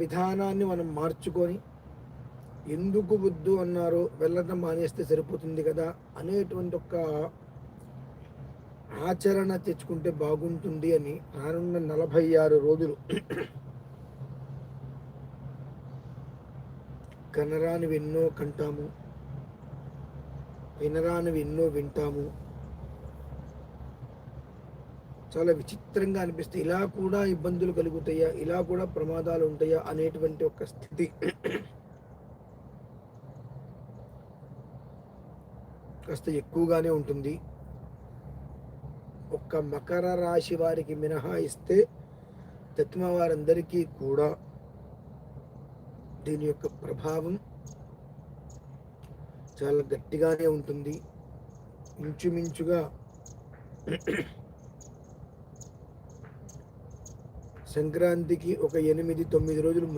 విధానాన్ని మనం మార్చుకొని ఎందుకు వద్దు అన్నారో వెళ్ళడం మానేస్తే సరిపోతుంది కదా అనేటువంటి ఒక ఆచరణ తెచ్చుకుంటే బాగుంటుంది అని రానున్న 46 రోజులు కనరానివి ఎన్నో కంటాము, వినరానివి ఎన్నో వింటాము. చాలా విచిత్రంగా అనిపిస్తే ఇలా కూడా ఇబ్బందులు కలుగుతాయా, ఇలా కూడా ప్రమాదాలు ఉంటాయా అనేటువంటి ఒక స్థితి కాస్త ఎక్కువగానే ఉంటుంది. ఒక్క మకర రాశి వారికి మినహాయిస్తే తత్మ వారందరికీ కూడా దీని యొక్క ప్రభావం చాలా గట్టిగానే ఉంటుంది. ఇంచుమించుగా సంక్రాంతికి ఒక 8-9 రోజులు